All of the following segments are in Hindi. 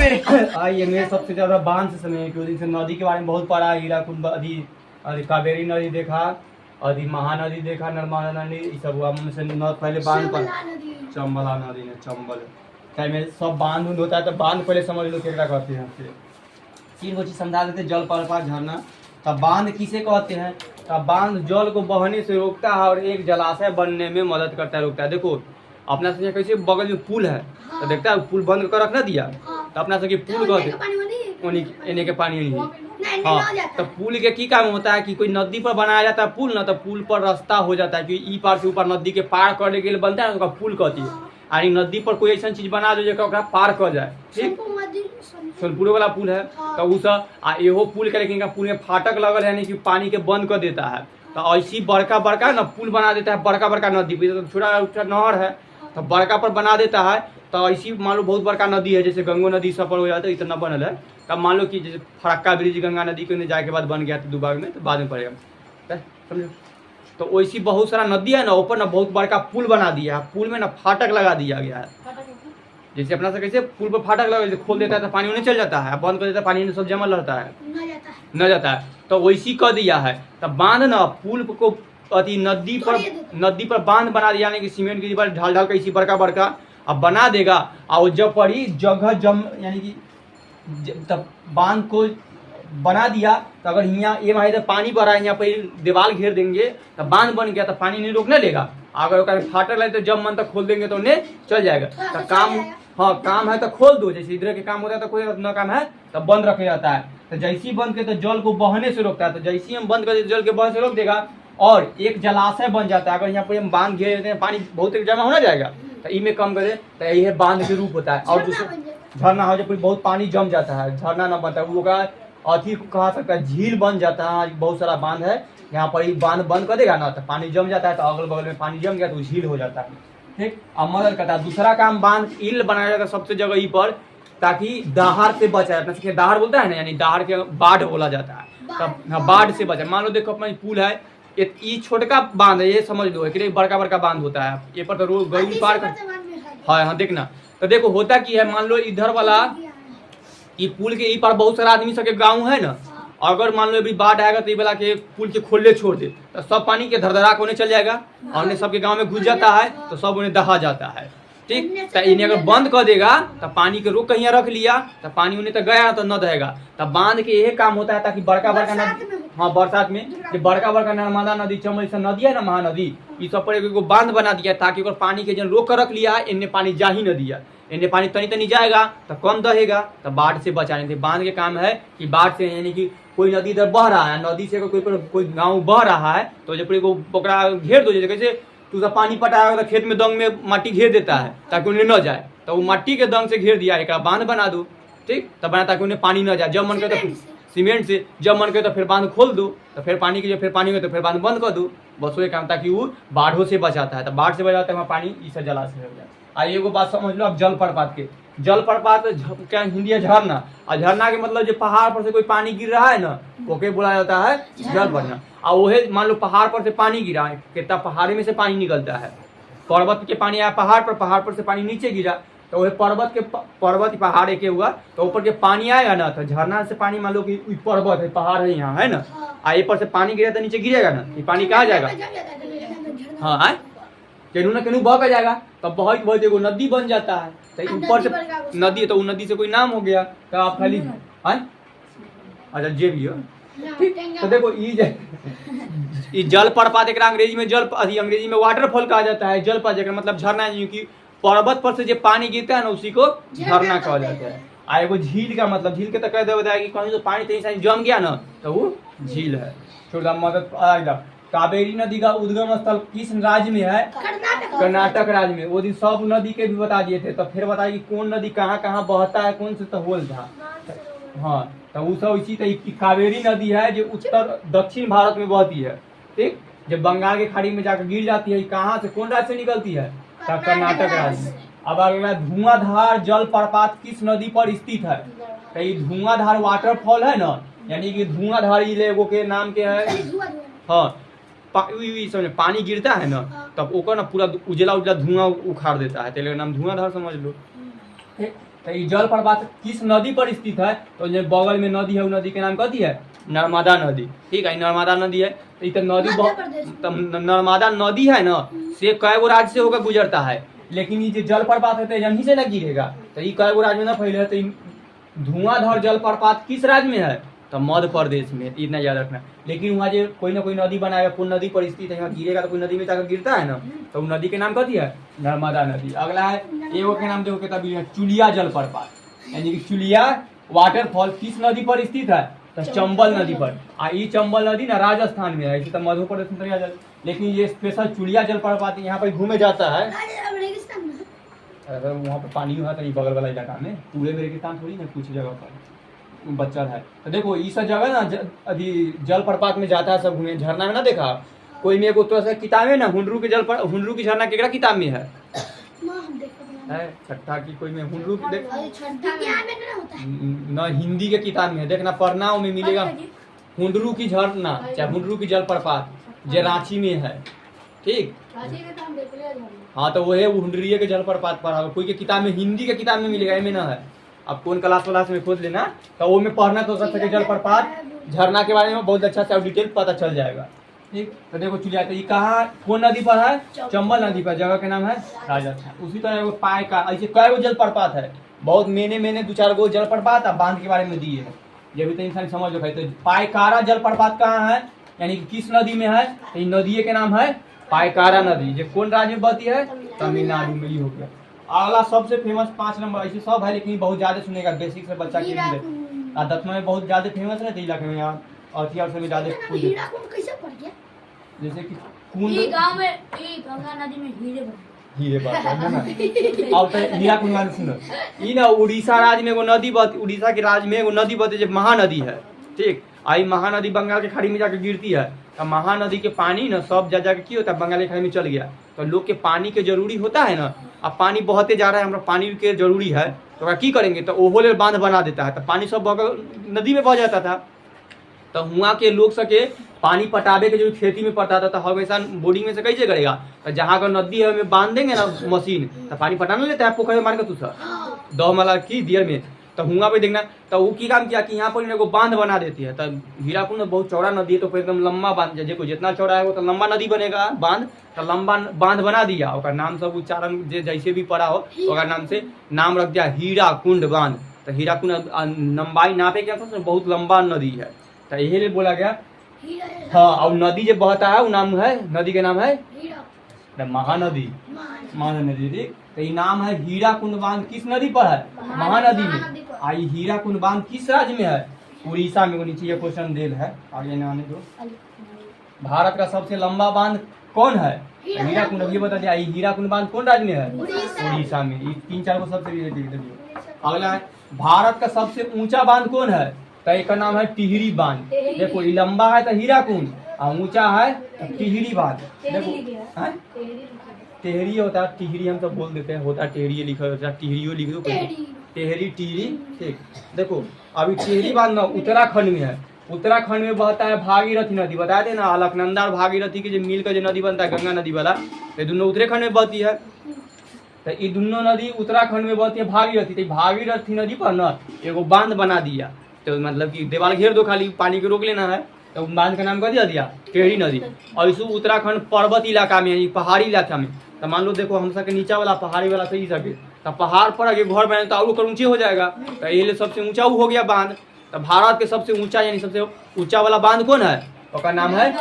आइए मेरे सबसे ज्यादा बांध से समय क्यों दिन से नदी के बारे में बहुत पढ़ा, हीराकुंड आदि कावेरी नदी देखा, आदि महानदी देखा, नर्मदा नदी, ये सब हुआ से पहले बांध पर चंबला नदी ने चंबल चाहे में सब बांध उंध होता है तो बांध पहले समझ लो क्या कहते हैं। तीन को चीज समझा देते, जल प्रपात झरना। तब बांध किसे कहते हैं? तब बांध जल को बहने से रोकता है और एक जलाशय बनने में मदद करता है, रोकता है। देखो अपना से कैसे बगल में पुल है तो देखता है पुल बंद कर रखना दिया तो अपना से पुल कहते एने के पानी नहीं। हाँ तो पुल के की काम होता है कि कोई नदी पर बनाया जाता है पुल ना, तो पुल पर रास्ता हो जाता है कि ई पार से ऊपर नदी के पार करने के लिए बनता है, उसका पुल कहती है। और नदी पर कोई ऐसा चीज बना दो जो पार कर जाए, ठीक। सोनपुर वाला पुल है तो उस एहो पुल के, लेकिन पुल में फाटक लगल है, यानी कि पानी के बंद कर देता है। तो ऐसी बड़का बड़का ना पुल बना देता है, बड़का बड़का नदी पे, छोटा छोटा नहर है तो बड़का पर बना देता है। तो ऐसी मान लो बहुत बड़का नदी है, जैसे गंगो नदी सब पर हो जाता है, इतना बनल है। तब मान लो कि जैसे फरक्का ब्रिज गंगा नदी के जाए के बाद बन गया तो दुबाग में, तो बाद में पड़ेगा, समझो। तो वैसी बहुत सारा नदी है ना, ऊपर ना बहुत बड़का पुल बना दिया है, पुल में ना फाटक लगा दिया गया है। जैसे अपना से कैसे पुल पर फाटक लगा, खोल देता है तो पानी उन्हें चल जाता है, बंद कर देता है पानी सब जमल रहता है, न जाता है। तो वैसी कर दिया है। तब बांध ना पुल को अति नदी पर बांध बना दिया, यानी कि सीमेंट की दीवार ढाल ढाल के इसी बड़का बड़का अब बना देगा। और जब पड़ी जगह जम, यानी कि तब बांध को बना दिया तो अगर यहाँ ये वहाँ पानी भरा है, यहाँ पर दीवार घेर देंगे तो बांध बन गया तो पानी नहीं रोकने देगा। अगर फाटक लगे तो जब मन तक खोल देंगे तो उन्हें चल जाएगा। तो काम, हाँ काम है तो खोल दो, जैसे इधर के काम होता है तो कोई न काम है तो बंद रखा जाता है। तो जैसे ही बंद करते तो जल को बहने से रोकता है, तो जैसे ही हम बंद कर देते जल के बहने से रोक देगा और एक जलाशय बन जाता है। अगर यहाँ पर हम बांध घेर देते हैं पानी बहुत जमा होना जाएगा तो इनमें कम करे तो यही है बांध के रूप होता है। और दूसरा झरना हो जब बहुत पानी जम जाता है, झरना न बनता है, वो अथी को कहा सकता है झील बन जाता है। बहुत सारा बांध है, यहाँ पर ही बांध बंद कर देगा ना तो पानी जम जाता है, तो अगल बगल में पानी जम गया तो झील हो जाता है, ठीक। अब मदद करता है। दूसरा काम बांध इल बनाया जाता है सबसे जगह पर, ताकि दहाड़ से बचाए। अपना दहाड़ बोलता है ना, यानी दहाड़ के बाढ़ बोला जाता है, तब बाढ़ से बचाए। मान लो देखो अपना पुल है, ये छोटका बांध है, ये समझ लो एक बड़का बड़का बांध होता है, ये पर तो रोज गई पार कर। हाँ हाँ देखना, तो देखो होता की है, मान लो इधर वाला ये पुल के ई पर बहुत सारा आदमी सबके गाँव है ना, अगर मान लो अभी बाढ़ आएगा तो ये वाला के पुल के खोले छोड़ दे तो सब पानी के धरधरा कोने चल जाएगा और उन्हें सबके गांव में घुस जाता है, तो सब उन्हें दहा जाता है, ठीक। तो इन्हें अगर बंद कर देगा तो पानी के रोक कहीं रख लिया तो पानी उन्हें तो गया तो न दहेगा। तब बांध के यही काम होता है ताकि बड़का बड़का नदी, हाँ बरसात में जो बड़का बड़का नर्मदा नदी चंबल सब नदी है ना, महानदी, ये सब पर एगो बांध बना दिया ताकि अगर पानी के जन रोक कर रख लिया, इन्हें पानी जा ही न दिया, इन्हें पानी तनी तनी जाएगा तो कम दहेगा, तो बाढ़ से बचाने थे। बांध के काम है कि बाढ़ से, यानी कि कोई नदी इधर बह रहा है, नदी से कोई गांव बह रहा है तो जब पोखरा घेर दो, जैसे कैसे तू सब पानी पटाएगा तो खेत में दंग में माटी घेर देता है ताकि उन्हें न जाए, तो वो माटी के दंग से घेर दिया, एक बांध बना दो, ठीक। तब बना ताकि उन्हें पानी न जाए। जब मन करे तो सीमेंट से, जब मन करे तो फिर बांध खोल दो, तो फिर पानी की जब फिर पानी हो तो फिर बांध बंद कर दो, बस वही काम, ताकि वो बाढ़ों से बचाता है। तो बाढ़ से बचाता है वहाँ पानी इस जलाशय हो जाए। आइए एगो बात समझ लो अब जल प्रपात के। जल प्रपात क्या हिंदी है झरना, और झरना के मतलब जो पहाड़ पर से कोई पानी गिर रहा है ना, ओके बोला जाता है जल झरना। और वही मान लो पहाड़ पर से पानी गिरा है, कितना पहाड़ी में से पानी निकलता है, पर्वत के पानी आया पहाड़ पर से पानी नीचे गिरा तो वही पर्वत पहाड़ एक हुआ तो ऊपर के पानी आएगा ना, तो झरना से पानी मान लो कि पर्वत है, पहाड़ है यहाँ है ना, आए पर से पानी गिरा तो नीचे गिरेगा ना, ये पानी कहाँ जाएगा, हाँ केनू ना केनू बह कर जाएगा, तब बहुत बहुत एगो नदी बन जाता है। तो ऊपर से नदी, तो नदी से कोई नाम हो गया, तो आप खाली अच्छा जे भी हो, ठीक। तो देखो ये जल प्रपात एक अंग्रेजी में अंग्रेजी में वाटरफॉल कहा जाता है। जल प्रपात मतलब झरना है, क्योंकि पर्वत पर से जो पानी गिरता है ना उसी को झरना कहा जाता है। आ एगो झील का मतलब, झील के तो कह दे बताया कि कहीं तो पानी तेजी से जम गया ना तो वो झील है। छोटा मदद कावेरी नदी का उद्गम स्थल किस राज्य में है? कर्नाटक राज्य में। वो दिन सब नदी के भी बता दिए थे, तो फिर बताइए कि कौन नदी कहाँ कहाँ बहता है, कौन से तो होल था। हाँ तो वो सब इसी तरह कावेरी नदी है जो उत्तर दक्षिण भारत में बहती है, ठीक। जब बंगाल के खाड़ी में जाकर गिर जाती है, कहाँ से कौन राज्य से निकलती है? कर्नाटक राज्य। अब अगला धुआंधार जल प्रपात किस नदी पर स्थित है? तो ये धुआंधार वाटरफॉल है ना, यानी कि धुआंधार एगो के नाम के है, हाँ समझ पानी गिरता है ना तब ओकर ना पूरा उजला उजला धुआं उखाड़ देता है, तेरे नाम धुआंधार समझ लो। तो ये जल प्रपात किस नदी पर स्थित है? तो जो बगल में नदी है वो नदी के नाम कथी है? नर्मदा नदी। ठीक है, नर्मदा नदी है। तो ये नदी नर्मदा नदी है ना, से कई गो राज्य से होकर गुजरता है, लेकिन ये जो जल प्रपात है तो यहीं से ना गिरेगा। तो ये कई गो राज्य में ना फैले है। तो धुआंधार जल प्रपात किस राज्य में है? तो मध्य प्रदेश में। इतना याद रखना। लेकिन वहाँ जो कोई ना कोई नदी बनाएगा, कोई नदी पर स्थित है, यहाँ गिरेगा तो कोई नदी में जाकर गिरता है ना, तो नदी के नाम कथी है? नर्मदा नदी। अगला है एगो के नाम देखो कितना चुलिया जल प्रपात, यानी कि चुलिया वाटरफॉल किस नदी पर स्थित है? तो चंबल नदी पर। ये चंबल नदी ना राजस्थान में है, इसे तो मध्य प्रदेश में जल। लेकिन ये स्पेशल चुलिया जल प्रपात यहाँ पर घूमे जाता है। अगर वहाँ पे पानी हुआ तो बगल वाला इलाका में, पूरे मेरे किसान थोड़ी ना, कुछ जगह पर बच्चा है। तो देखो ये सब जगह ना अभी जल प्रपात में जाता है सब घूमे। झरना में ना देखा कोई में एगो तो किताब है ना, हुंडरू के हुंडरू की झरना केकरा किताब में है? छठा की कोई में हुंडरू की देख ना, हिंदी के किताब में है, देखना पढ़ना में मिलेगा। हुंडरू की झरना चाहे हुंडरू की जल प्रपात जो रांची में है। ठीक, हाँ तो वो है हुंडरिये के जल प्रपात पढ़ा, कोई के किताब में, हिंदी के किताब में मिलेगा, में ना है। अब कौन क्लास में खोज लेना, तो वो में पढ़ना तो सब सके जल प्रपात झरना के बारे में बहुत अच्छा से डिटेल पता चल जाएगा। ठीक, तो देखो चलिए तो ये कहाँ कौन नदी पर है? चंबल नदी पर। जगह का नाम है राजस्थान। उसी तरह पाए का ऐसे कई गो जल प्रपात है, बहुत मैंने 2-4 गो जल प्रपात बांध के बारे में दिए है, ये भी तो इंसान समझ लो। तो पायकारा जल प्रपात कहाँ है, यानी कि किस नदी में है? तो नदी के नाम है पायकारा नदी, जो कौन राज्य में बहती है? तमिलनाडु में। ही हो गया। अगला सबसे फेमस 5 नंबर, ऐसे सब है लेकिन बहुत ज्यादा सुनेगा, बेसिक से बच्चा के लिए। दतमा में बहुत ज्यादा फेमस है इलाके में, यहाँ और में ज्यादा जैसे कि कुंड गांव में गंगा नदी में हीरे बात है ना। अब तो हीरा कुंड गाना सुनो। ये ना उड़ीसा राज्य में एगो नदी बहती, उड़ीसा के राज्य में एगो नदी बहती जो महानदी है। ठीक, आई महानदी बंगाल के खाड़ी में जाकर गिरती है। तो महानदी के पानी ना सब जा जाकर की होता है, बंगाल की खाड़ी में चल गया। तो लोग के पानी के जरूरी होता है ना, अब पानी बहते जा रहा है, हमरा पानी के जरूरी है, तो की करेंगे? तो ओहोले बांध बना देता है, तो पानी सब नदी में बह जाता था। तो हुआ के लोग सके पानी पटावे के जो खेती में पड़ता था, तो हमेशा बोर्डिंग में से कैसे करेगा? तो जहाँ का नदी है में बांध देंगे ना मशीन, तो पानी पटाना लेता है पोखर में मार के तू सब दो मला की दियर में। तो हुआ पे देखना, तो वो की काम किया कि यहाँ पर एगो बांध बना देती है। तो हीराकुंड बहुत चौड़ा नदी है, तो फिर एकदम लंबा बांध, देखो जितना चौड़ा है वो तो लंबा नदी बनेगा बांध। तो लंबा बांध बना दिया, और नाम सब उच्चारण जैसे भी पड़ा हो और नाम से नाम रख दिया हीराकुंड बांध। तो हीराकुंड लंबाई नापे क्या था, बहुत लंबा नदी है, तो यही लिए बोला गया। हाँ, और नदी जो बहता है वो नाम है, नदी के नाम है महानदी। महानदी। ठीक, तो ये नाम है हीराकुंड बांध किस नदी पर है? महानदी में। आई हीराकुंड बांध किस राज्य में है? उड़ीसा में। नीचे ये क्वेश्चन देल है, आगे न आने दो। भारत का सबसे लंबा बांध कौन है? हीराकुंड। अभी बता दिया, हीराकुंड बांध कौन राज्य में है? उड़ीसा में। ये 3-4 को सबसे रिलेटेड। अगला है भारत का सबसे ऊंचा बांध कौन है? तो एक नाम है टिहरी बांध। देखो ये लंबा है तो हीराकुंड, और ऊंचा है तो टिहरी बांध। देखो टेहरी होता है, टिहरी हम सब बोल देते हैं, होता है टेहरी लिखा होता है, टिहरियो लिख दो, टेहरी टिहरी। ठीक, देखो अभी टिहरी बांध ना उत्तराखंड में है। उत्तराखंड में बहता है भागीरथी नदी, बताए थे ना, अलकनंदा और भागीरथी के जो मिल का जो नदी बनता है गंगा नदी वाला, तो दोनों उत्तराखंड में बहती है। तो ये दोनों नदी उत्तराखंड में बहती है भागीरथी। तो भागीरथी नदी पर ना एगो बांध बना दिया, तो मतलब कि दीवार घेर दो, खाली पानी को रोक लेना है। तो बांध का नाम कर दिया टेहरी नदी। और इस उत्तराखंड पर्वत इलाका में, पहाड़ी इलाका में। तो मान लो देखो हम सबके नीचा वाला पहाड़ी वाला सही सके, तो पहाड़ पर आगे घर बने तो और ऊंचे हो जाएगा। तो ये सबसे ऊंचा हो गया बांध। तो भारत के सबसे ऊंचा यानी सबसे ऊंचा वाला बांध कौन है? उसका नाम है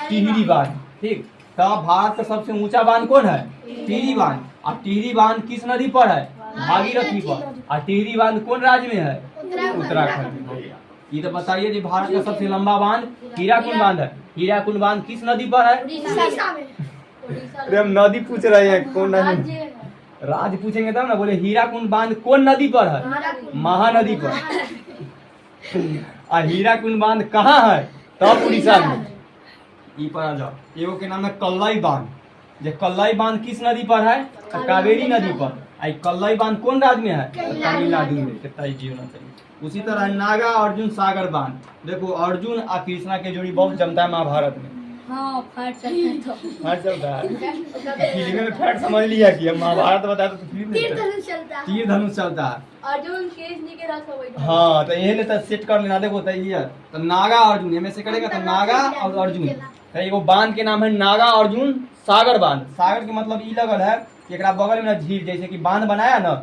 टिहरी बांध। ठीक, तो भारत का सबसे ऊंचा बांध कौन है? टिहरी बांध। और टिहरी बांध किस नदी पर है? भागीरथी पर। और टिहरी बांध कौन राज्य में है? उत्तराखंड में। ये तो बताइए जी, भारत का सबसे लंबा बांध हीराकुंड बांध है। हीराकुंड बांध किस नदी पर है? अरे हम नदी पूछ रहे हैं, कौन नदी? राज्य पूछेंगे तब ना। बोले हीराकुंड बांध कौन नदी पर है? महानदी पर। और हीराकुंड बांध कहाँ है? तब उड़ीसा में। ये पर आ जाओ, एगो के नाम है कल्लाई बांध। जो कल्लाई बांध किस नदी पर है? कावेरी नदी पर। आई कल्लाई बांध कौन राज्य में है? तमिलनाडु में। कितना इजी होना चाहिए। उसी तरह नागा अर्जुन सागर बांध। देखो अर्जुन और कृष्णा के जोड़ी बहुत जमता है महाभारत में। हाँ फट सकता है फैट चलता है फिल्म में फैट समझ लिया कि हम महाभारत बताया तो फिल्म में तीर धनुष चलता है। तीर धनुष चलता है। अर्जुन केसरी के रास्ता वही हाँ तो ये तो सेट कर लेना। देखो तो ये तो नागा अर्जुन में से करेगा तो नागा और अर्जुन तो एगो बांध के नाम है नागा अर्जुन सागर बांध। सागर के मतलब ई लगल है कि एकरा बगल में ना झील, जैसे कि बांध बनाया ना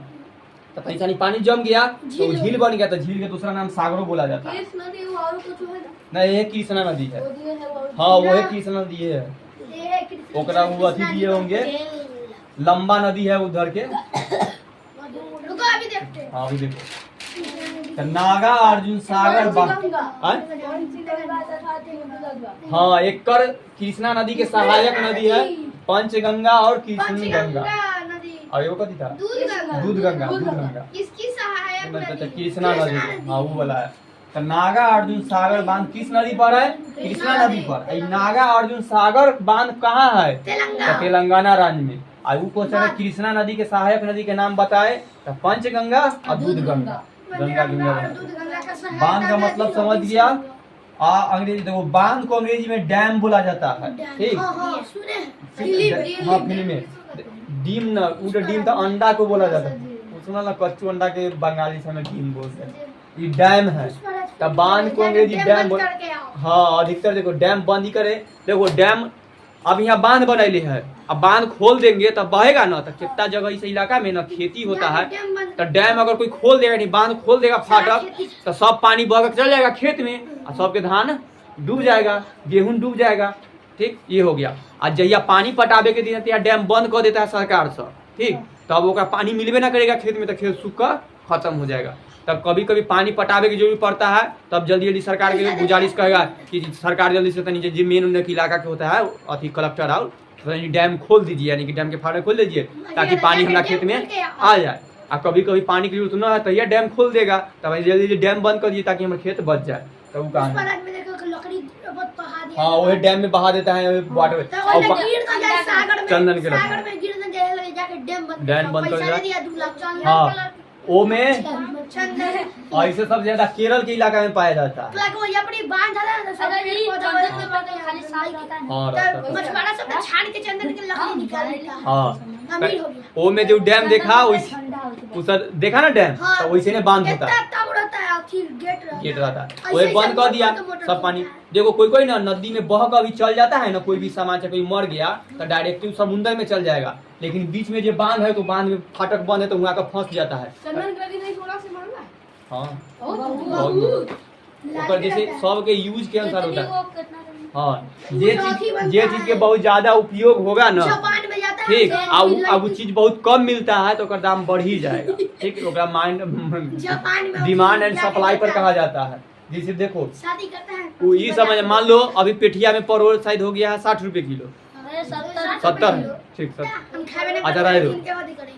तो पैसा नहीं पानी जम गया तो वो झील बन गया तो झील के दूसरा नाम सागरो बोला जाता है। कृष्ण नदी वो और कुछ है ना नहीं ये कृष्णा नदी है। वो दिए है वो हाँ वो है कृष्णा नदी है। ये कृष्ण ओकरा वो अथी दिए होंगे लंबा नदी है उधर के। रुको अभी देखते हैं। हाँ अभी देखो तो नागा अर्जुन सागर बांध। हाँ? हाँ एक कर कृष्णा नदी के सहायक नदी है पंचगंगा और कृष्ण गंगा। नदी और वो कथी था दूध गंगा दूध गंगा इसकी सहायक नदी कृष्णा नदी। हाँ वो वाला है तो नागा अर्जुन सागर बांध किस नदी पर है? कृष्णा नदी पर। ये नागा अर्जुन सागर बांध कहाँ है? तो तेलंगाना राज्य में। और वो क्वेश्चन है कृष्णा नदी के सहायक नदी के नाम बताए तो पंचगंगा और दूध गंगा। गंगा गंगा दूध गंगा का सहायक बांध का मतलब समझ गया। अंग्रेजी देखो बांध को अंग्रेजी में डैम बोला जाता है। ठीक हाँ सुने हाँ फिल्म में डीम ना उधर डीम तो अंडा को बोला जाता है। सुना ना कच्चू अंडा के बंगाली से में डीम बोलते हैं। ये डैम है तब बांध को अंग्रेजी डैम बोल। हाँ अधिकतर देखो डैम बंद ही करे। देखो डैम अब यहाँ बांध बनैले है अब बांध खोल देंगे तब बहेगा ना तो कितना जगह इस इलाका में ना खेती होता है तो डैम अगर कोई खोल देगा नहीं बांध खोल देगा फाटक तो सब पानी बह के चल जाएगा खेत में और सबके धान डूब जाएगा गेहूं डूब जाएगा। ठीक ये हो गया। आज जहिया पानी पटावे के दिन डैम बंद कर देता है सरकार से। ठीक तब ओकरा पानी मिलबे ना करेगा खेत में तो खेत सूख कर खत्म हो जाएगा। तब कभी कभी पानी पटावे की जरूरत पड़ता है तब जल्दी जल्दी सरकार के गुजारिश करेगा कि सरकार जल्दी से तनी जो मेन इलाका के होता है अथी कलेक्टर आओ डैम खोल दीजिए यानी कि डैम के फाटक खोल दीजिए ताकि पानी हमारा खेत में आ जाए। और कभी कभी पानी की जरूरत न है तो यह डैम खोल देगा तब जल्दी जल्दी डैम बंद कर दीजिए ताकि हमारा खेत बच जाए। तो वो कहा हाँ वही डैम में बहा देता है वाटर चंदन के डैम बंद कर। हाँ ओ में ऐसे सब ज्यादा केरल के इलाका में पाया जाता है। हाँ ओ में जो डैम देखा देखा ना डैम तो वैसे ने बांध होता है गेट रहता है वही बंद कर दिया सब पानी। देखो कोई कोई ना नदी में बह कर भी चल जाता है ना कोई भी सामान से कोई मर गया तो डायरेक्टली समुद्र में चल जाएगा लेकिन बीच में जो बांध है तो बांध में फाटक बंद है तो वहाँ का फंस जाता है। हाँ ओकर जैसे सबके यूज के अनुसार होता है। हाँ ये चीज के बहुत ज्यादा उपयोग होगा ना ठीक अब वो चीज बहुत कम मिलता है तो ओकर दाम बढ़ ही जाएगा। ठीक ओकरा डिमांड एंड सप्लाई पर कहा जाता है। जैसे देखो वो ये समझ मान लो अभी पेठिया में परोल शायद हो गया है 60 रुपए किलो 70 ठीक 70 अच्छा रहे दो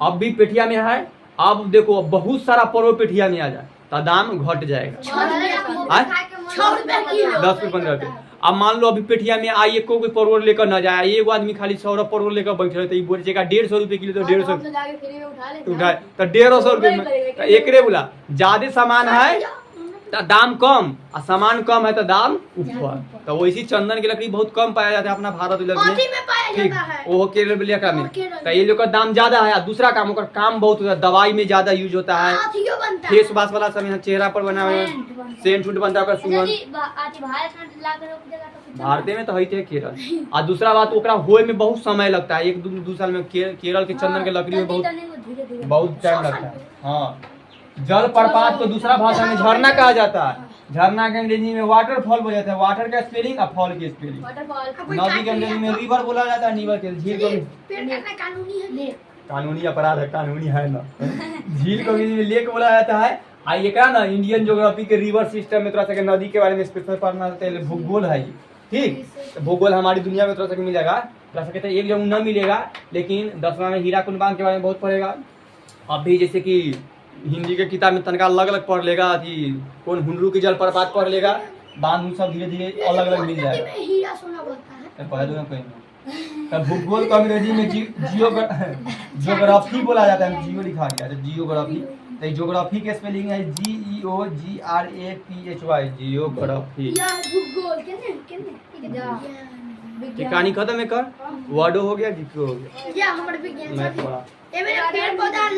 अब भी पेठिया में है। अब देखो बहुत सारा परोल पेठिया में आ जाए तो दाम घट जाएगा 10 15 रुपए। अब मान लो अभी पेठिया में आई एको कोई परवल लेकर न जाए एगो आदमी खाली 100 परवल लेकर बैठे रहे तो बोल 150 रुपए किलो तो 150 उठाए तो 150 रुपए में तो एकरे बोला ज्यादा सामान है तो दाम कम और सामान कम है तो दाम ऊपर। तो वैसी चंदन की लकड़ी बहुत कम पाया जाता है अपना भारत में ठीक वो केरल इलाका में तो ये लोग का दाम ज्यादा है। दूसरा काम काम बहुत होता है दवाई में ज्यादा यूज होता है फेस वाश वाला सब चेहरा पर बना हुआ सेंट फूट बनता है सुगंध भारत में तो है केरल। और दूसरा बात ओकरा होए में बहुत समय लगता है 1-2 साल में केरल के चंदन के लकड़ी में बहुत टाइम लगता है। हाँ जल प्रपात को दूसरा भाषा में झरना कहा जाता है। झरना के अंग्रेजी में वाटरफॉल बोला जाता है। वाटर का स्पेलिंग और फॉल की स्पेलिंग। नदी के अंग्रेजी में रिवर बोला जाता है। रिवर के झील को कानूनी अपराध है कानूनी है ना। झील को अंग्रेजी में लेक बोला जाता है। आई एक ना इंडियन ज्योग्राफी के रिवर सिस्टम में थोड़ा सा नदी के बारे में स्पेशल पढ़ना भूगोल है ठीक। तो भूगोल हमारी दुनिया में थोड़ा सा मिलेगा थोड़ा सा कहते हैं एक जगह न मिलेगा लेकिन 10वां में हीराकुंड बांध के बारे में बहुत पढ़ेगा। अब भी जैसे कि हिंदी के किताब में तनका अलग अलग पढ़ लेगा कि कौन हुनरू की जल प्रपात पढ़ लेगा बांध सब धीरे धीरे अलग अलग मिल जाएगा। तब भूगोल को अंग्रेजी में जियोग्राफी बोला जाता है। जियो लिखा गया है जियोग्राफी। तो जियोग्राफी के स्पेलिंग है GEOGRAPHY जियोग्राफी। विज्ञान। कहानी खत्म है कर वर्डो हो गया जीके हो गया या हमारे विज्ञान मैथ साथी पढ़ा ए मेरे पेड़ पौधा